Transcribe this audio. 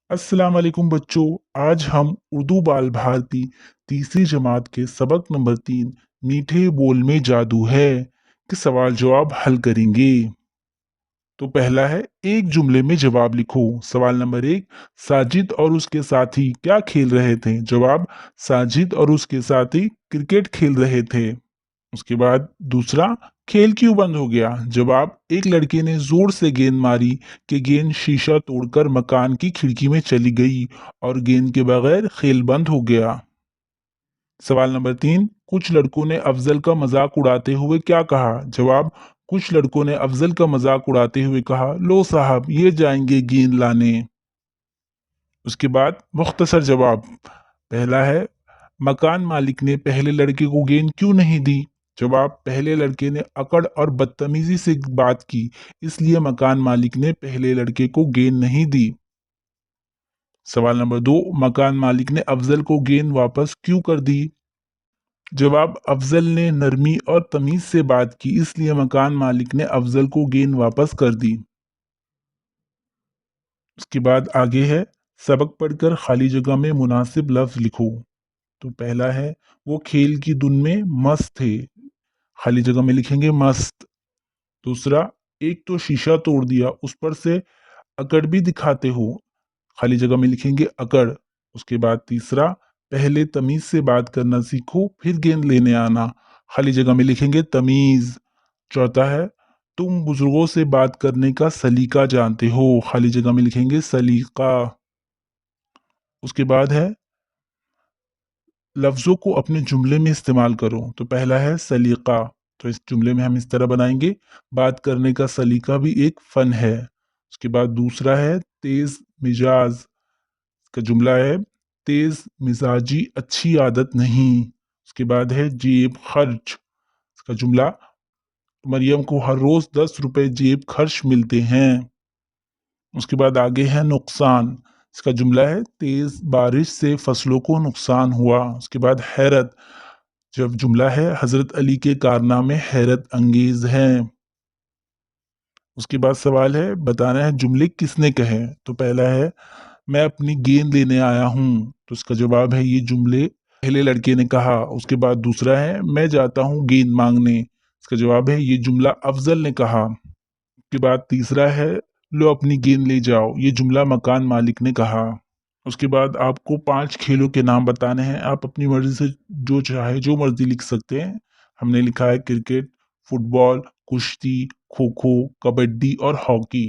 अस्सलाम वालेकुम बच्चों। आज हम उर्दू बाल भारती तीसरी जमात के सबक नंबर 3 मीठे बोल में जादू है के सवाल जवाब हल करेंगे। तो पहला है, एक जुमले में जवाब लिखो। सवाल नंबर 1, साजिद और उसके साथी क्या खेल रहे थे? जवाब, साजिद और उसके साथी क्रिकेट खेल रहे थे। उसके बाद दूसरा, खेल क्यों बंद हो गया? जवाब, एक लड़के ने जोर से गेंद मारी कि गेंद शीशा तोड़कर मकान की खिड़की में चली गई और गेंद के बगैर खेल बंद हो गया। सवाल नंबर 3, कुछ लड़कों ने अफजल का मजाक उड़ाते हुए क्या कहा? जवाब, कुछ लड़कों ने अफजल का मजाक उड़ाते हुए कहा, लो साहब ये जाएंगे गेंद लाने। उसके बाद मुख्तसर जवाब। पहला है, मकान मालिक ने पहले लड़के को गेंद क्यों नहीं दी? जवाब, पहले लड़के ने अकड़ और बदतमीजी से बात की, इसलिए मकान मालिक ने पहले लड़के को गेंद नहीं दी। सवाल नंबर 2, मकान मालिक ने अफजल को गेंद वापस क्यों कर दी? जवाब, अफजल ने नरमी और तमीज से बात की, इसलिए मकान मालिक ने अफजल को गेंद वापस कर दी। उसके बाद आगे है, सबक पढ़कर खाली जगह में मुनासिब लफ्ज लिखो। तो पहला है, वो खेल की धुन में मस्त थे। खाली जगह में लिखेंगे मस्त। दूसरा, एक तो शीशा तोड़ दिया, उस पर से अकड़ भी दिखाते हो। खाली जगह में लिखेंगे अकड़। उसके बाद तीसरा, पहले तमीज से बात करना सीखो फिर गेंद लेने आना। खाली जगह में लिखेंगे तमीज। चौथा है, तुम बुजुर्गों से बात करने का सलीका जानते हो। खाली जगह में लिखेंगे सलीका। उसके बाद है, लफ्ज़ों को अपने जुमले में इस्तेमाल करो। तो पहला है सलीका। तो इस जुमले में हम इस तरह बनाएंगे, बात करने का सलीका भी एक फ़न है। उसके बाद दूसरा है तेज़ मिजाज का जुमला है, तेज़ मिजाजी अच्छी आदत नहीं। उसके बाद है जेब खर्च। इसका जुमला, मरियम को हर रोज़ 10 रुपए जेब खर्च मिलते हैं। उसके बाद आगे है नुकसान। इसका जुमला है, तेज बारिश से फसलों को नुकसान हुआ। उसके बाद हैरत। जब जुमला है, हजरत अली के कारनामे हैरत अंगेज हैं। उसके बाद सवाल है, बताना है जुमले किसने कहे। तो पहला है, मैं अपनी गेंद लेने आया हूँ। तो इसका जवाब है, ये जुमले पहले लड़के ने कहा। उसके बाद दूसरा है, मैं जाता हूँ गेंद मांगने। इसका जवाब है, ये जुमला अफजल ने कहा। के बाद तीसरा है, लो अपनी गेंद ले जाओ। ये जुमला मकान मालिक ने कहा। उसके बाद आपको 5 खेलों के नाम बताने हैं। आप अपनी मर्जी से जो चाहे जो मर्जी लिख सकते हैं। हमने लिखा है क्रिकेट, फुटबॉल, कुश्ती, खो खो, कबड्डी और हॉकी।